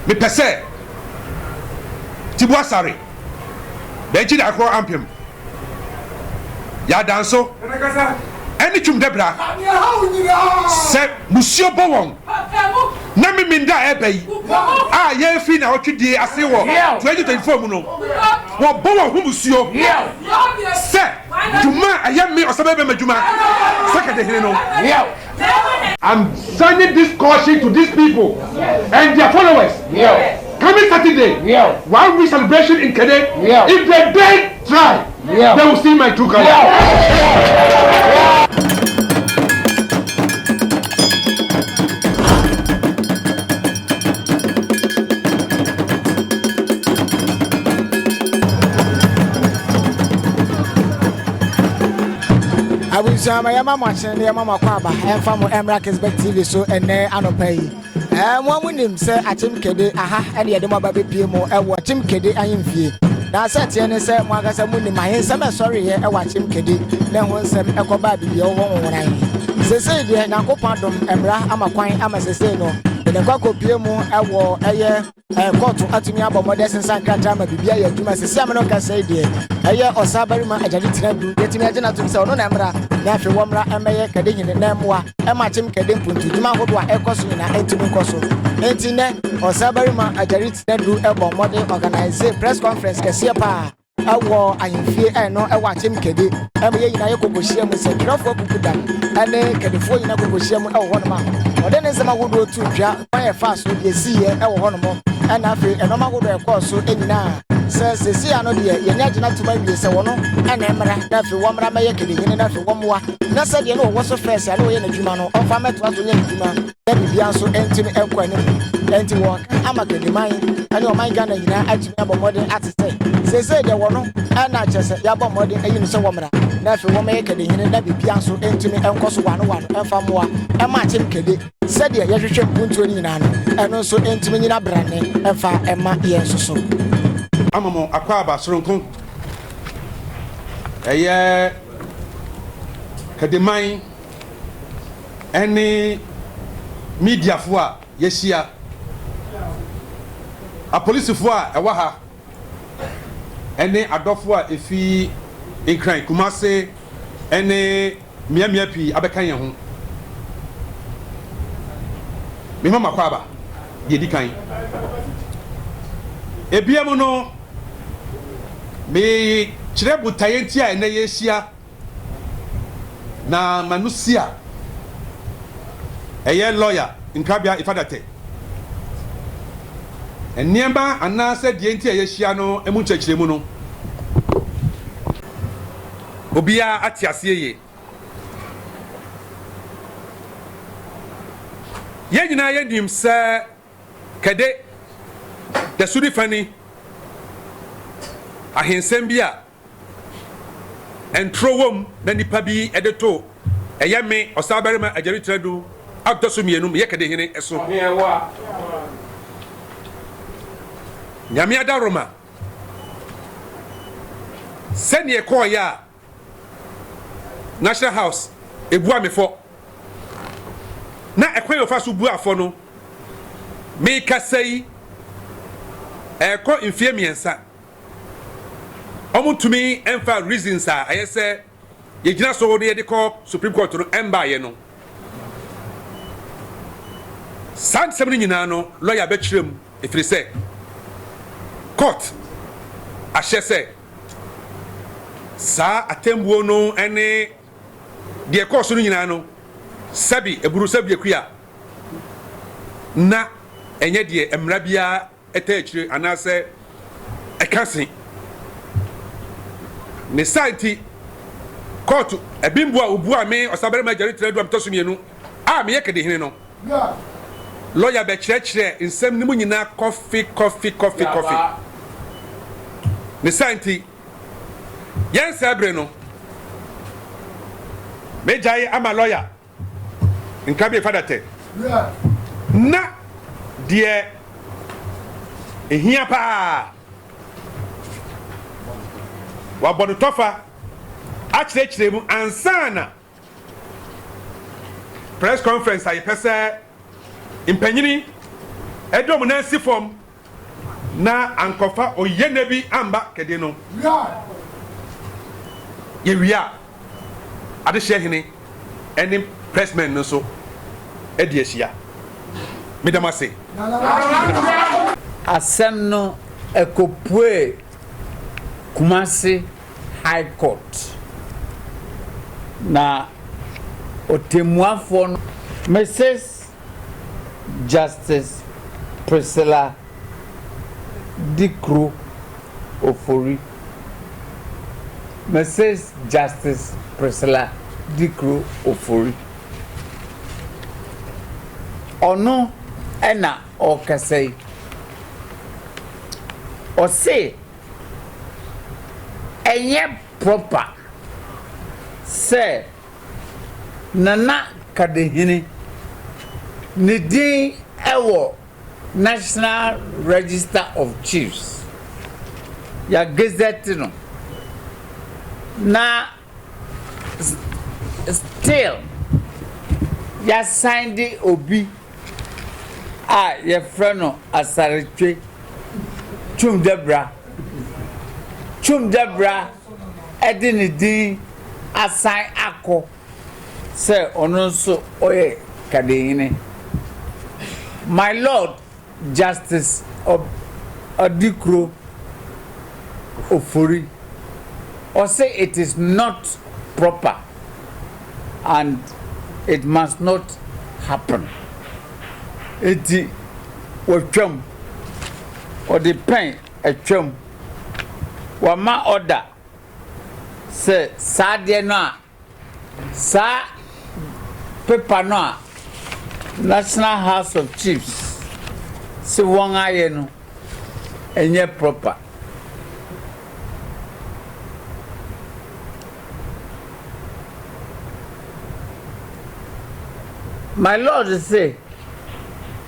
me pese tibu asare benchi da akro ampem ya danso eni twum debra se musio bowon na me minda ebai ye fi na otwedie ase wo 2024 mu no wo bowon hu musio se djuma ayame Osabarima madjuma se Kade hene no. I'm sending this caution to these people and their followers. Coming Saturday, one week celebration in Kade. If they dare try, they will see my true color. I will say my mama and your mama Kwaba and from Emrakes Back TV so and I no pay. One with him say at him Kade, aha, and the other baby PMO, and watch him Kade I am fee. Now said Tiana said Magasa Mundi, my hands, I'm sorry here, I watch him Kade, then one sem echo baby, your one I. Say, dear, now go pardon, Emra, I'm a quine, I'm a say no. The Coco PMO, I wore a year, a call to Atimia, but modest and San Cantama, Bibia, you must say, Salmon can say, dear. A year or Osabarima, Agyare, getting a general to say, no, Namra, Nafi Wamra, and Mayor Kade in the Namwa, and my Tim Kade Punti, Dimahua, Ecosina, and Timicoso. Entine, Osabarima, Agyare, do a model organize press conference, Cassiapa. I war, I am fear, and no, I watch him Kade. Every year, I go to share with a drop of Kuda, and then California go to share with 1 month. Or then is a wood to try a fast with the sea, 1 month, and I feel, and no matter what I call so any now. Says, see, I know the you're not to buy this one, and I'm not for 1 month, I can enough for 1 more. Not said, you know, what's so fast, I know in a Jumano, or if I met what to Juma, let me be also empty and empty walk. I'm a good mind. I know my gun, and I actually have a modern artist. Say, there were no, and I just said, Yabba modern, and you so woman. Not for 1 make it in a piano, empty and cost 1 and for more. And my Tim Kade said, yeah, you should put to and also empty in a brand and far and my ears so. Amamo Akwaba Soronko Aye Kademai any media for yesia a police for Awaha any adofwa efi Nkran Kumase any miamia pi abekanya ho me mama Akwaba ye dikan ebiamu no me chire butayenti a na yesia na manusia eye lawyer Nkrabia Ifadate eniamba anase dienti a yesia no emu nchechiremu no obia atiase ye nyina yenim se Kade the Sudi Fanny ahensem bia entrowom na nipa bi edeto eyame Osabarima Agyare tradu abdoso mienum ye Kade hene eso nyame adaroma sene ekoya National House ebu amefo na ekwan ofa so bu afo no me kasai eko infie miensa omutumi emfa reasons a ayese yegina so de de call Supreme Court no emba ye no san semni nyina no lawyer be kirem efiri se court ahye se sa atembuo no ene de court so nyina no sabi eburu sabi akua na enye de emra bia etachire anase ekase ne site court ebimbo a obu a me Osabarima Agyare tradu am tosumienu a me Kade hene no lawyer be chire nsem ni mu nyina coffee ne site yen sabre no me jai ama lawyer Nkrabia Ifadate na die ehia pa wa bodu tofa achirechiremu ansana press conference ayi pese impanyini edom na si form na ankofa oyene bi amba Kade no ye wia ade hye any pressman no so edi ahia medamase asem no ekopue Kumasi High Court na otemuafo Mrs. Justice Priscilla Dikru Ofori. Mrs. Justice Priscilla Dikru Ofori. Ono ena okasei. Ose enye proper say Nana Kade hini ni din ewo National Register of Chiefs ya gazette no na still ya signed obi a ye freno asaretwe Chum Debra edini din assign ako say ononso oye Kade hini. My Lord Justice Dikru Ofori or say it is not proper and it must not happen. It wacham or the pen a chum wama order say sadie no sa paper no National House of Chiefs se won aye no enye proper. My Lord say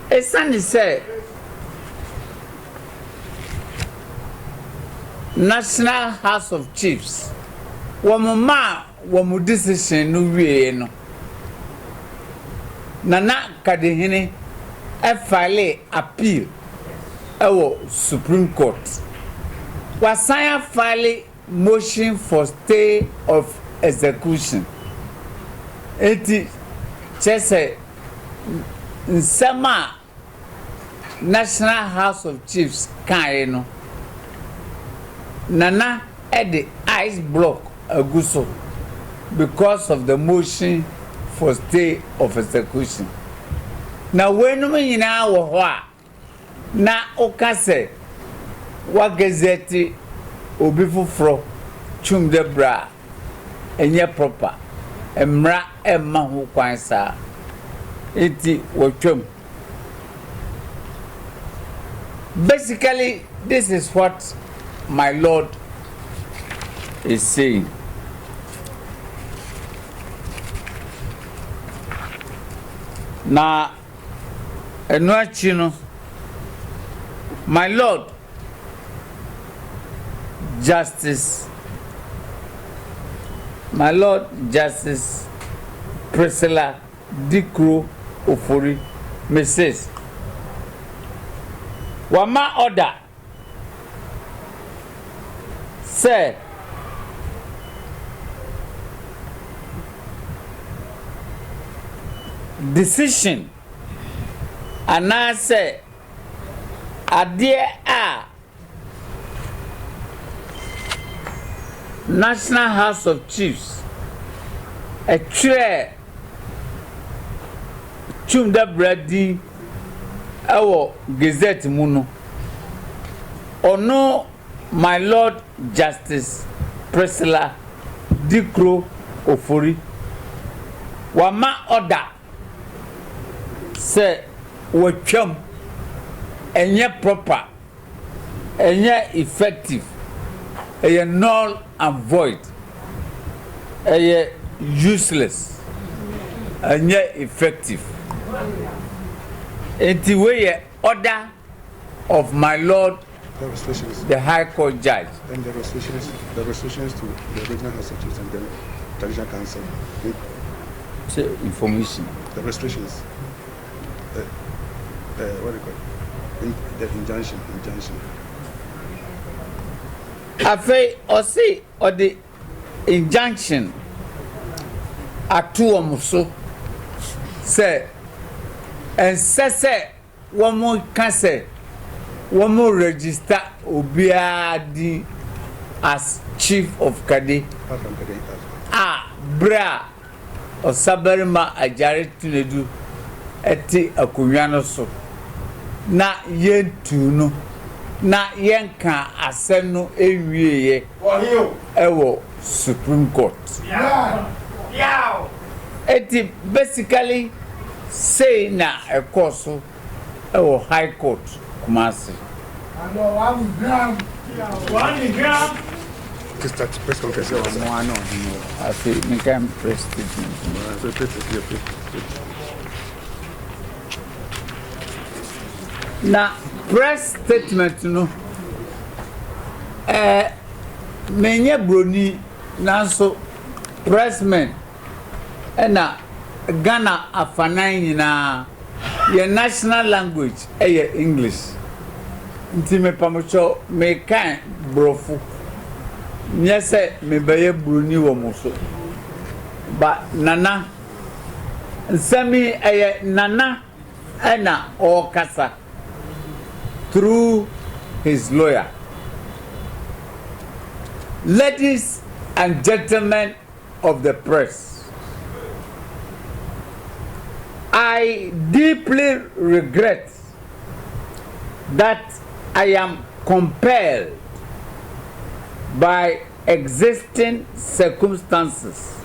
Esani say National House of Chiefs womu decision no wie no Nana Kade hini file appeal ewo Supreme Court wasanya file motion for stay of execution eti chese nsema National House of Chiefs kan no Nana the ice block aguso because of the motion for stay of execution. Na wenu nyina wo ho a na okase wa gazette obi fufuro Chum Debra enye proper emra emma ho kwan sa eti wotwam. Basically this is what my Lord is saying. Na enuachi no my Lord Justice Priscilla Dikru Ofori Mrs. Wama order say decision and I say adie a National House of Chiefs a chair Chum Debra di ewo gazette muno ono my Lord Justice Priscilla Dikru Ofori wama order say wacham enye proper enye effective enye null and void enye useless enye effective. Enti we order of my Lord the High Court judge and the restrictions to the original House of Chiefs and the Traditional Council. Say information. The restrictions. What do you call it? the injunction. Afe osi or the injunction atu omuso say and say one can say one more register obiadi as chief of Kade. Bra Osabarima Agyare tunedu eti akonwa no so na yentu no na yenka asem no ewieye ewo Supreme Court. Yeah. Eti basically say na ekoso ewo High Court Kumasi. One gram. Press conference. I feel we can press statement. Na press statement no menye broni nanso pressmen na Ghana afanan nyina your national language English nti me pamocho me kan brofu nyese me baye broni wo muso ba nana nsami nana na okasa through his lawyer. Ladies and gentlemen of the press, I deeply regret that I am compelled by existing circumstances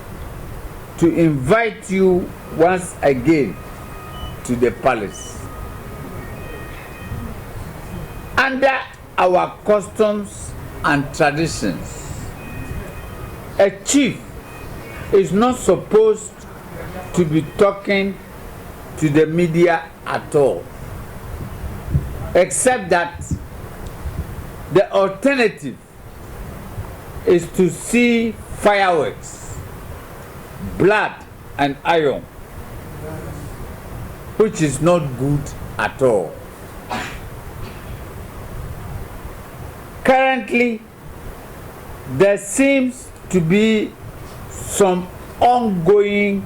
to invite you once again to the palace. Under our customs and traditions, a chief is not supposed to be talking to the media at all, except that the alternative is to see fireworks, blood and iron, which is not good at all. Currently, there seems to be some ongoing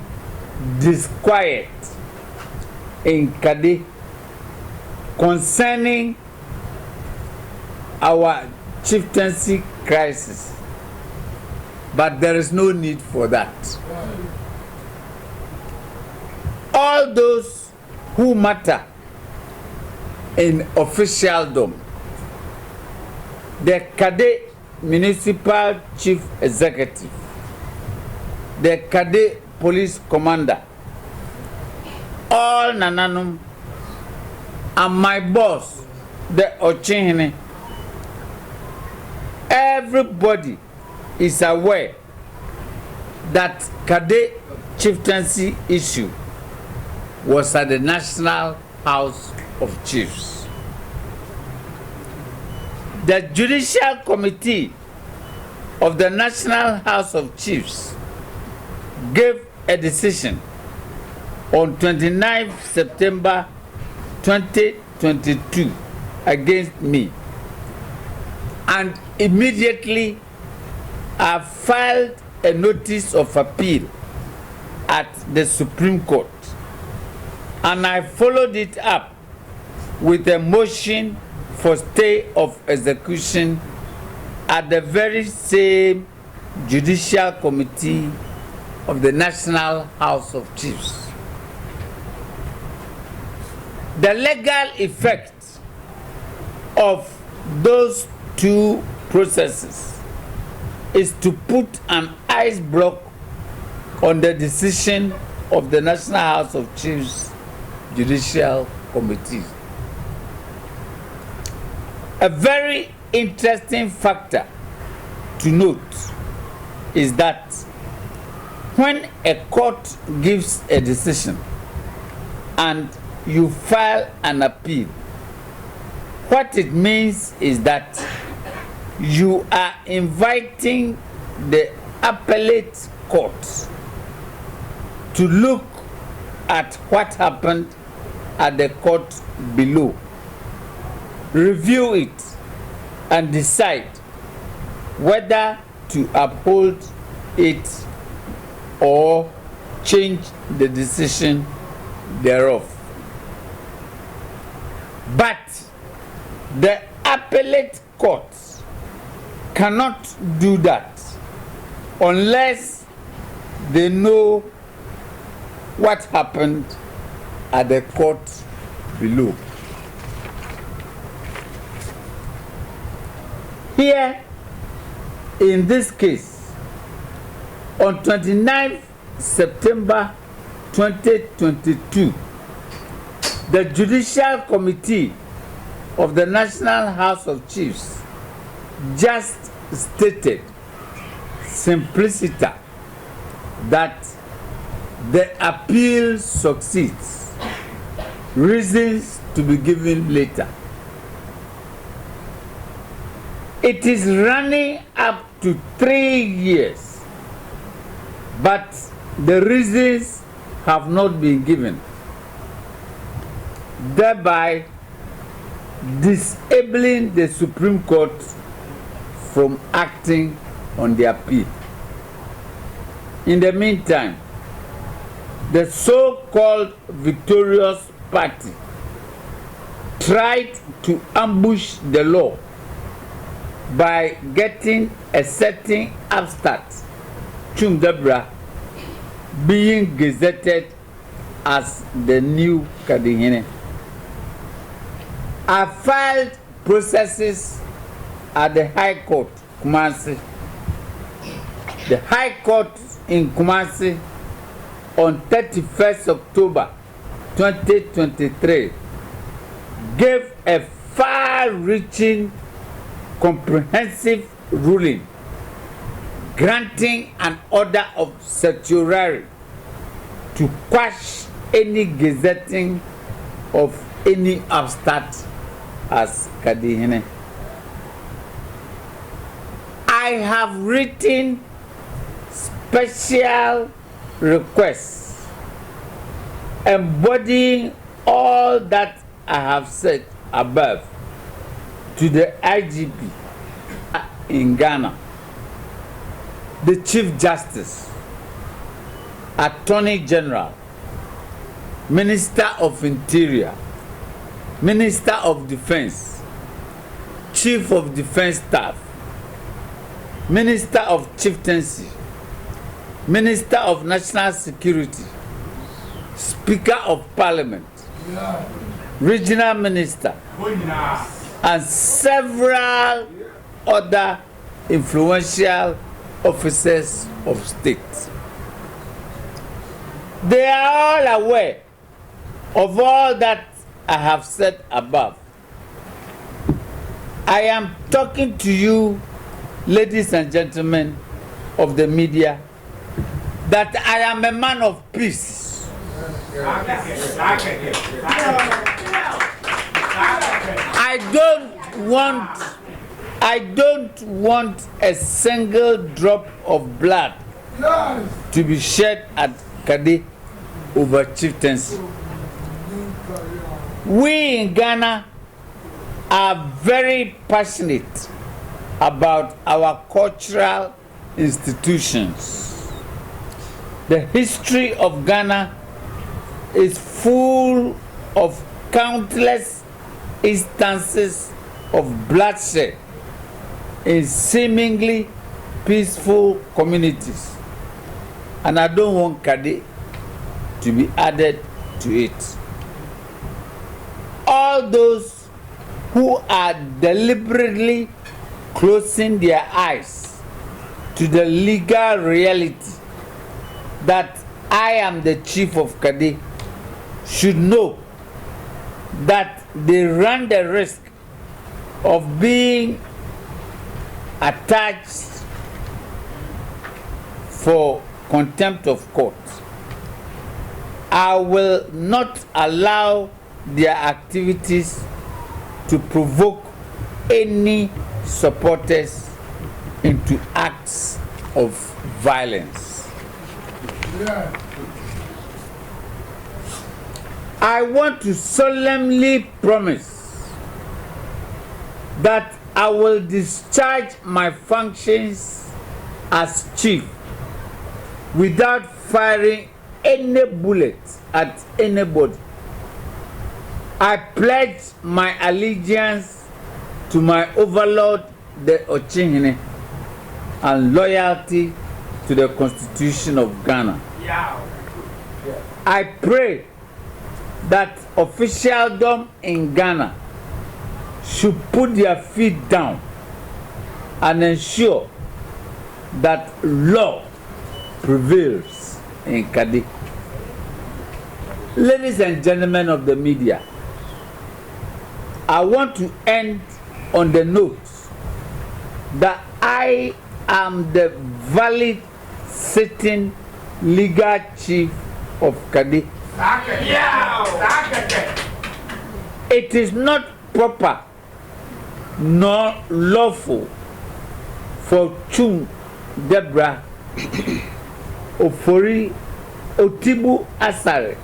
disquiet in Kade concerning our chieftaincy crisis, but there is no need for that. All those who matter in officialdom, the Kade Municipal Chief Executive, the Kade Police Commander, all Nananum, and my boss, the Ochinhene, everybody is aware that Kade chieftaincy issue was at the National House of Chiefs. The Judicial Committee of the National House of Chiefs gave a decision on 29 September 2022 against me, and immediately I filed a notice of appeal at the Supreme Court, and I followed it up with a motion for stay of execution at the very same Judicial Committee of the National House of Chiefs. The legal effect of those two processes is to put an ice block on the decision of the National House of Chiefs Judicial Committee. A very interesting factor to note is that when a court gives a decision and you file an appeal, what it means is that you are inviting the appellate court to look at what happened at the court below review it and decide whether to uphold it or change the decision thereof. But the appellate courts cannot do that unless they know what happened at the court below. Here, in this case, on 29th September 2022, the Judicial Committee of the National House of Chiefs just stated simpliciter that the appeal succeeds. Reasons to be given later. It is running up to 3 years, but the reasons have not been given, thereby disabling the Supreme Court from acting on the appeal. In the meantime, the so-called victorious party tried to ambush the law by getting a certain abstract, Chumdebra, being gazetted as the new Kade. I filed processes at the High Court, Kumasi. The High Court in Kumasi on 31st October 2023 gave a far-reaching, comprehensive ruling granting an order of certiorari to quash any gazetting of any abstract as Kade. I have written special requests embodying all that I have said above to the IGP in Ghana, the Chief Justice, Attorney General, Minister of Interior, Minister of Defense, Chief of Defense Staff, Minister of Chieftaincy, Minister of National Security, Speaker of Parliament, Regional Minister, and several other influential officers of state. They are all aware of all that I have said above. I am talking to you, ladies and gentlemen of the media, that I am a man of peace. I don't want a single drop of blood to be shed at Kade over chieftaincy. We in Ghana are very passionate about our cultural institutions. The history of Ghana is full of countless instances of bloodshed in seemingly peaceful communities, and I don't want Kade to be added to it. All those who are deliberately closing their eyes to the legal reality that I am the chief of Kade should know that they run the risk of being attached for contempt of court. I will not allow their activities to provoke any supporters into acts of violence. I want to solemnly promise that I will discharge my functions as chief without firing any bullet at anybody. I pledge my allegiance to my overlord, the Ochihine, and loyalty to the Constitution of Ghana. I pray that officialdom in Ghana should put their feet down and ensure that law prevails in Kade. Ladies and gentlemen of the media, I want to end on the note that I am the valid sitting legal chief of Kade. It is not proper nor lawful for Chum Debra Ofori Otibu Asare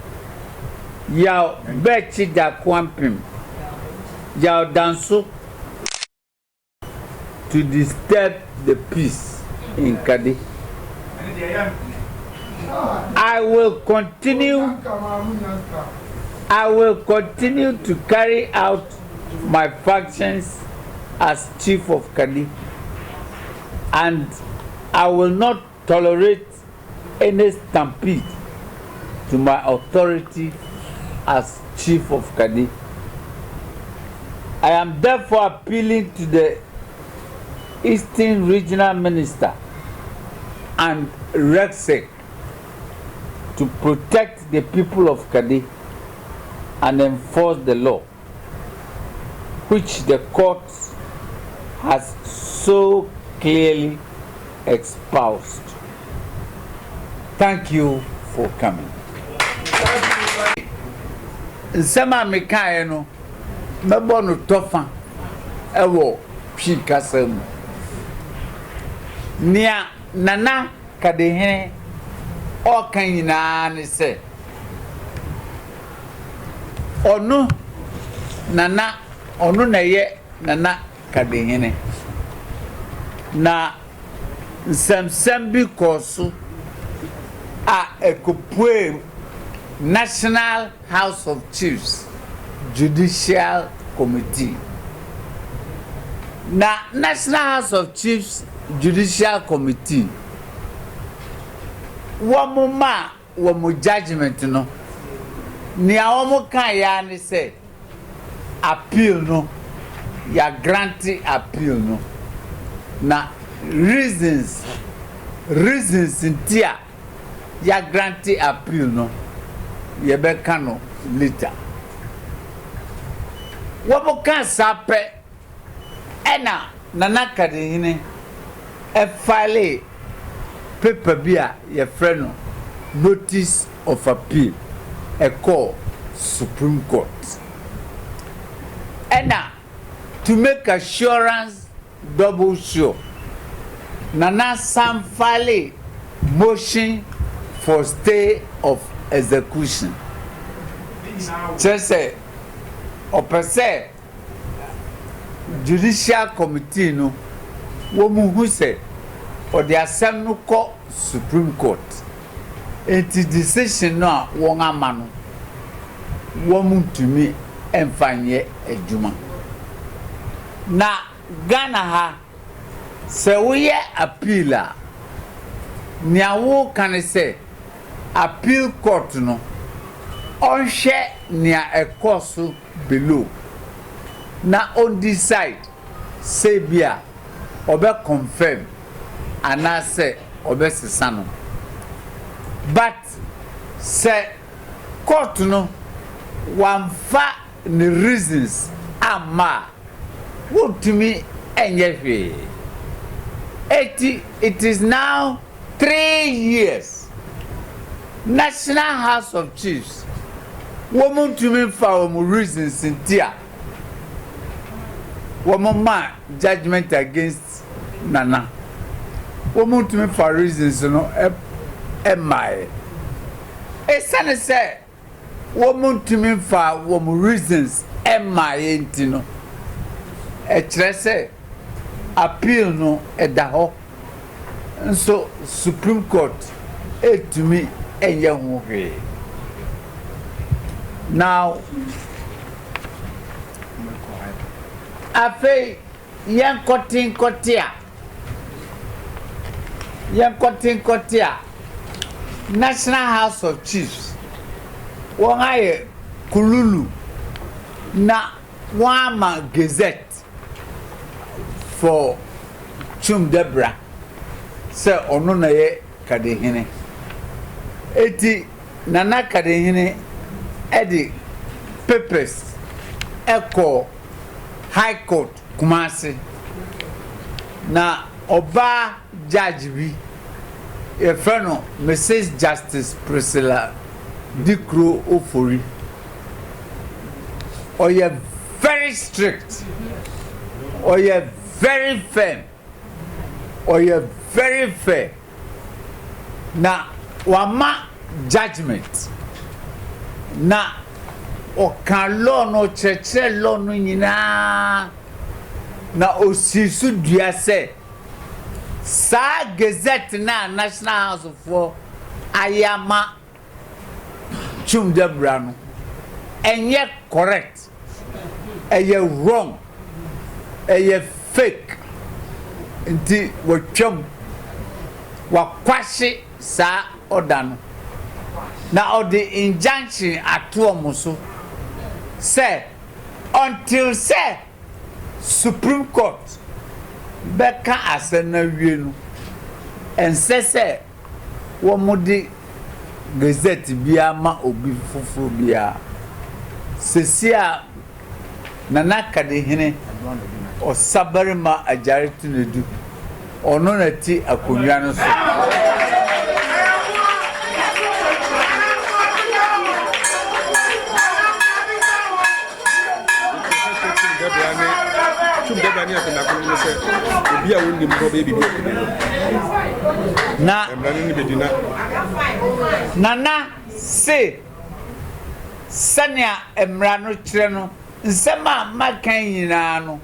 Yao Bechi da Kwampim Yao Danso to disturb the peace in Kade. I will continue to carry out my functions as chief of Kade, and I will not tolerate any stampede to my authority as chief of Kade. I am therefore appealing to the Eastern Regional Minister and RECSEC to protect the people of Kade and enforce the law, which the court has so clearly espoused. Thank you for coming. Nsema mekae no mebo no tofa ewo phi kasam nia nana Kade hene o kan nyina ne se onu nana onu na ye nana Kade hene na nsɛmsɛm bi kɔ a ekopue National House of Chiefs Judicial Committee. Na National House of Chiefs Judicial Committee wamuma wamu judgment no ni awomu kan ya ni se appeal no ya granting appeal no na reasons ntia ya granting appeal no ye be kano later wamu kan sape ena nana Kade hene e file paper bia ye friend notice of appeal a call Supreme Court and to make assurance double sure nana sam file motion for stay of execution just say opese judicial committee no wo mu hu say or the asem no call Supreme Court it decision no won ama no wo mu tumi emfanye adwuma na Ghana ha se wo ye appeal a nia wo kan say appeal court no onhwe nia ekoso below na on decide say bia obe confirm and I say obesisano but say court no one fa the reasons ama what to me enye it is now 3 years National House of Chiefs woman to me for reasons in tia woman ma judgment against nana woman to me for reasons no my son say woman to me for woman reasons my no kyerɛ sɛ appeal no ɛda hɔ nso Supreme Court etumi ɛnyɛ ho hwee. Now afei yɛn kɔte a National House of Chiefs wɔn ayɛ kululu na wɔn ama gazette for Chum Debra sɛ ɔno na yɛ Kadehene eti Nana Kadehene ɛde papers ɛkɔ High Court Kumasi na ɔbaa judge bi yɛfrɛ no Mrs. Justice Priscilla Dikro Ofori ɔyɛ very strict ɔyɛ very firm ɔyɛ very fair na wama judgment na ɔka law no kyerɛkyerɛ law no nyinaa na osi so dua sɛ saa gazette na National House for ayama Chum Debra no ɛnyɛ correct ɛyɛ wrong ɛyɛ fake nti wɔtwam wakwahye saa order no na ɔde injunction ato ɔmo so sɛ until sɛ Supreme Court bɛka asɛ na wie no ɛnsɛ sɛ wɔn de gazette biara ma obi foforo biara sesi a Nana Kadehene Osabarima Agyare Tunedu ɔno na ti akonnwa no so. Na Nana say sanya emra no kyerɛ no nsɛm a makan nyinaa no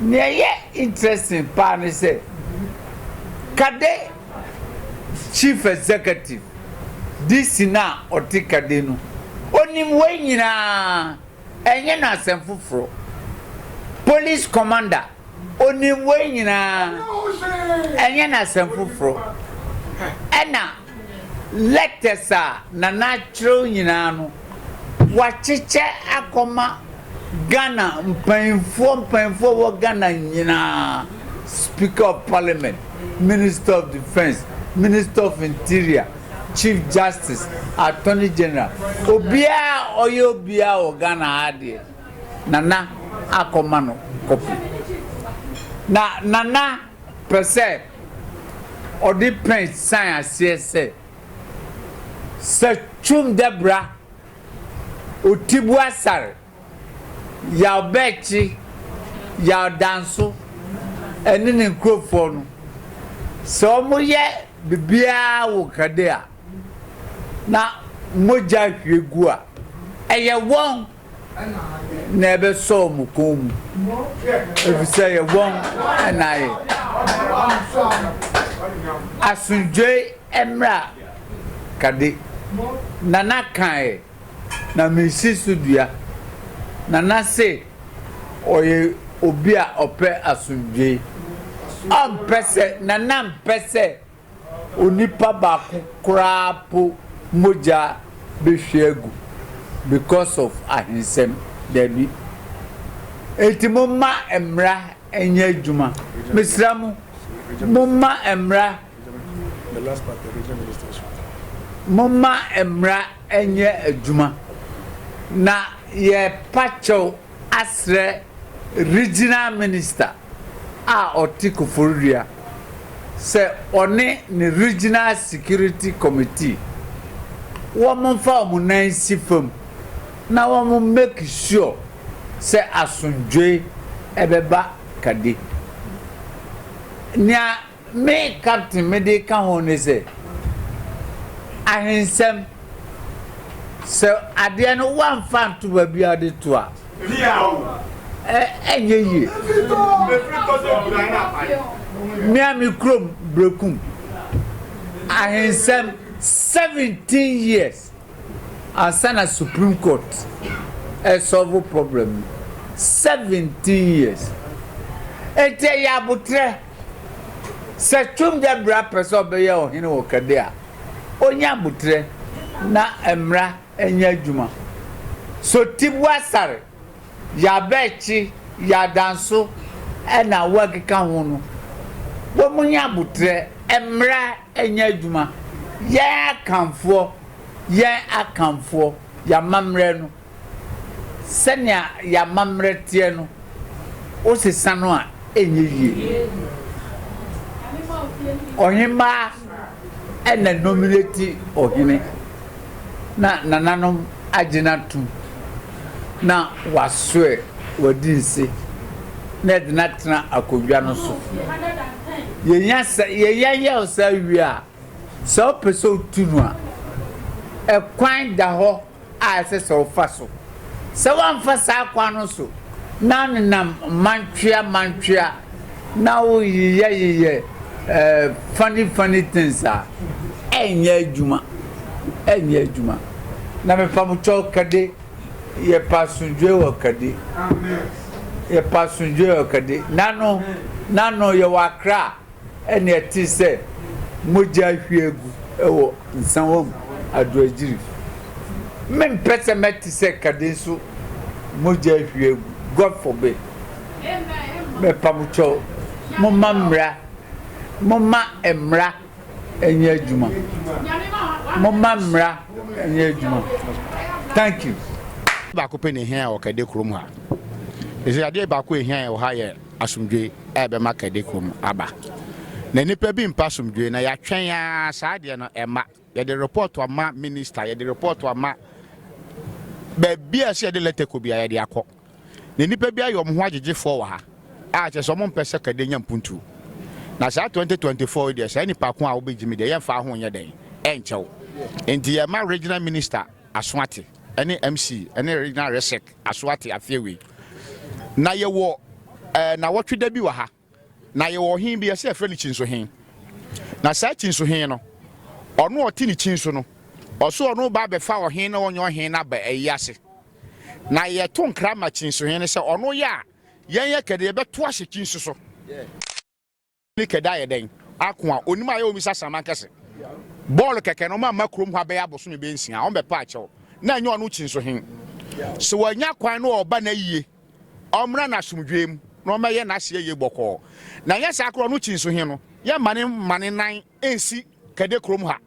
ne yɛ interesting pa ne sɛ Kade chief executive this na ɔte Kade no onim wɔ nyinaa ɛnyɛ na asɛm foforɔ police commander onim wɔ nyinaa ɛnyɛ na asɛm foforɔ ɛna letters a Nana kyerɛw nyinaa no wakyekyɛ akɔma Ghana mpanyinfoɔ wɔ Ghana nyinaa Speaker of Parliament, Minister of Defense, Minister of Interior, Chief Justice, Attorney General obia wɔ Ghana adeɛ Nana akɔma no copy na Nana per se ɔde pen sign aseɛ sɛ Chum Debra otibu asare ya obechi ya danso eni ne nkrofo no so mo ye bibia wo Kade a na moja hwegu a eye won na ebe so mo kom ebi say ye won anaye asunje emra Kade Nana kan na mesi sudua Nana say oye obi a opɛ asundwe ampɛsɛ Nana mpɛsɛ onipa ba korapo moja behwegu because of ahinsem dabi etimoma emra enye adwuma mesramu moma emra the last part the regional ministers moma emra enye adwuma na ye pacho asre regional minister a otikufuria se one ne regional security committee woman fa omunan sifam na woman make sure se asunjwe ebeba Kade nya me captain me de ka ho ne se ahensem se ade no wan fan to ba bia de to a enye Miami Chrome Brokum. I have 17 years as a Supreme Court a solve problem. 17 years. Ete ya butre. Se chum de bra person be ya ohine wo Kade a. Onya butre na emra enya adwuma. So tibu asare ya bechi ya danso na wagika ho no. Wo munya butre emra enya adwuma. Ya kanfo ya mamre no. Senya ya mamre tie no. O se sano a enye yie. Ohima ena nominate ohine na nananom agina tu na waswe wadinse na de natena akodwa no so ye osa wi a so peso tunu a e kwan da ho a se so faso se wan fa sa kwa no so na nam mantwea na wo ye funny things are enye adwuma na me pamucho Kade ye pasunjwe wo Kade ye pasunjwe wo Kade nano ye wakra ene eti se moja hwiegu ewo nsanwom ado Agyare me mpese meti se Kade so moja hwiegu God forbid me pamucho Mama emra enye adwuma. Mama emra enye adwuma. Thank you. Ba ko pe ne hia o Kade krom ha. Ese ade ba ko hia o ha ye asumdwe e be ma Kade krom aba. Na nipa bi mpa asumdwe na ya twen ya sa ade no ema. Ye de report to ma minister, ye de report to ma ba bia se de letter ko bia ye de akọ. Na nipa bi ayom ho agege fo wa ha. A che so mo mpese Kade nya mpuntu. Na sa 2024 dia sa ni pa ko a wo begimi de ye fa ho nye den enchew enti ye ma regional minister aswate ene MC ene regional resec aswate afewe na ye wo na wotweda bi wa ha na ye wo hin bi ye se afre ni chinso hin na sa chinso hin no ono oti ni chinso no oso ono ba be fa wo hin na wonyo hin na ba eyase na ye to nkra ma chinso hin se ono ya ye Kade ye beto ahye chinso so Kade aye den akwa onima aye omisa samankese ball keke no ma makrom ha be ya boso ne be nsia on be pa achew na anya onu chinso hin so wanya kwan no oba na yie omra na sumdwem no ma ye na hye ye boko na ye sa akro no chinso hin no ye mane nan ensi Kade krom ha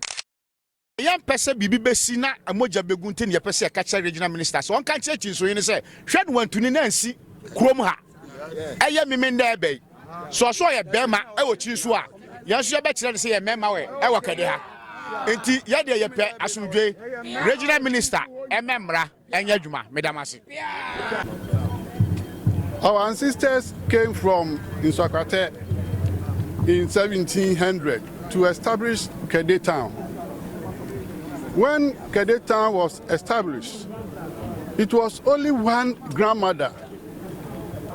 ye pese bibi besi na amoja begunte ne ye pese ka cha regional minister so on kan che chinso hin se hwed wantuni na ensi krom ha eye mimenda ebe so ye bema e wo chinso a yanso ye be kire se ye mema we e wo Kade ha enti ye de ye pe asumdwe regional minister ememra enya dwuma medamase. Our ancestors came from Nsakwate in 1700 to establish Kade town. When Kade town was established, it was only one grandmother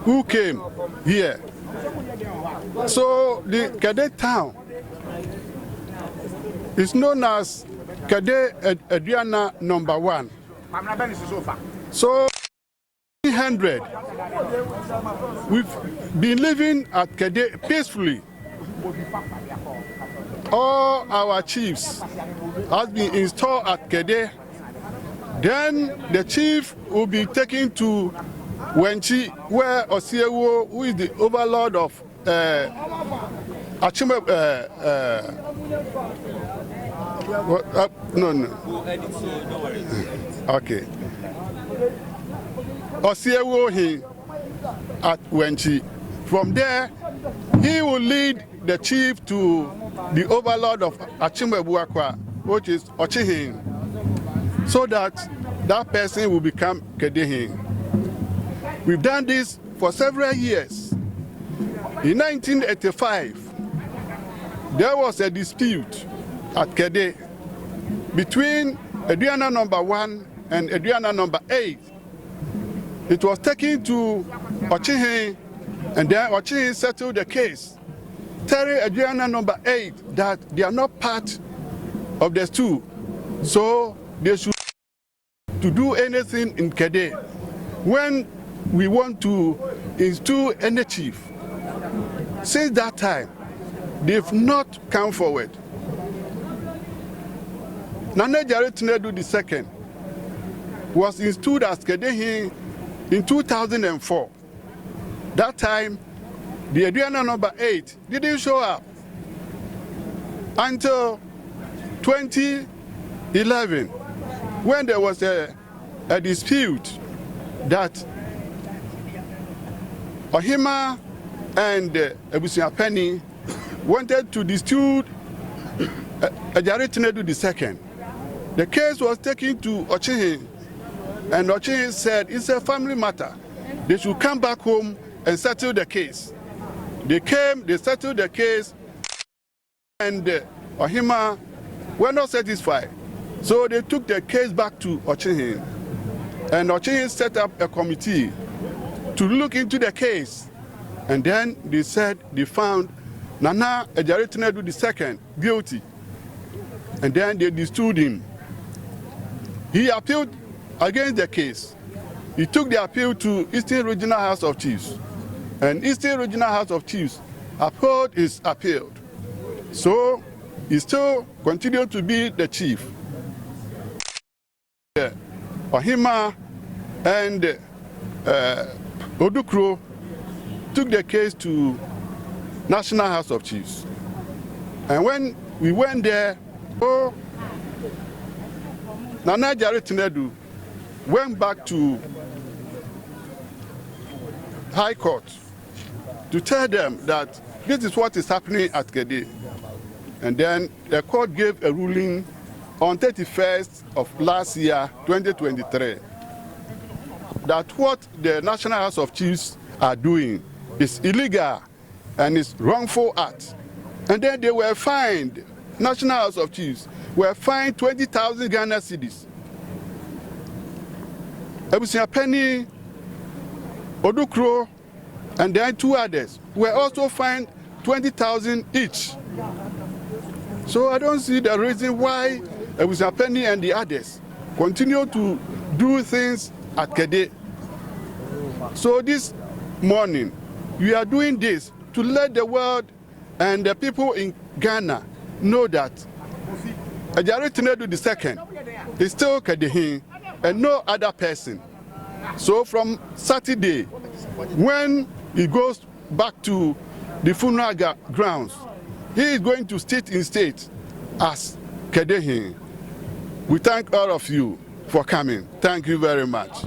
who came here. So the Kade town is known as Kade Agyare number 1. So 300, we've been living at Kade peacefully. All our chiefs has been installed at Kade. Then the chief will be taken to Wenchi, where Osiewo, who is the overlord of Achime, okay. Osiewo he at Wenchi. From there, he will lead the chief to the overlord of Achime Buakwa, which is Ochihin, so that that person will become Kadehin. We've done this for several years. In 1985, there was a dispute at Kade between Agyare number 1 and Agyare number 8. It was taken to Ochihin, and then Ochihin settled the case, telling Agyare number 8 that they are not part of the stew, so they should to do anything in Kade. When we want to install any chief, since that time, they've not come forward. Nana Agyare Tenedu II was installed as Kade in 2004. That time, the Agyare number 8 didn't show up until 2011, when there was a dispute that Ohima and Abusuapeni wanted to dispute Agyare Tenedu II. The case was taken to Ochihin, and Ochihin said it's a family matter. They should come back home and settle the case. They came, they settled the case, and Ohima were not satisfied. So they took the case back to Ochihin, and Ochihin set up a committee to look into the case. And then they said they found Nana Agyare Tenedu II guilty, and then they disturbed him. He appealed against the case. He took the appeal to Eastern Regional House of Chiefs, and Eastern Regional House of Chiefs upheld his appeal. So he still continued to be the chief. Ohima and Odukro took the case to National House of Chiefs. And when we went there, Nana Agyare Tenedu went back to High Court to tell them that this is what is happening at Kade. And then the court gave a ruling on 31st of last year, 2023, that what the National House of Chiefs are doing is illegal and is wrongful act. And then they were fined, National House of Chiefs were fined 20,000 Ghana cedis. Abusuapeni, Odukro, and then 2 others were also fined 20,000 each. So I don't see the reason why Osabarima and the others continue to do things at Kade. So this morning, we are doing this to let the world and the people in Ghana know that Agyare Tenedu II is still Kade and no other person. So from Saturday, when he goes back to the funeral grounds, he is going to sit in state as Kade. We thank all of you for coming. Thank you very much.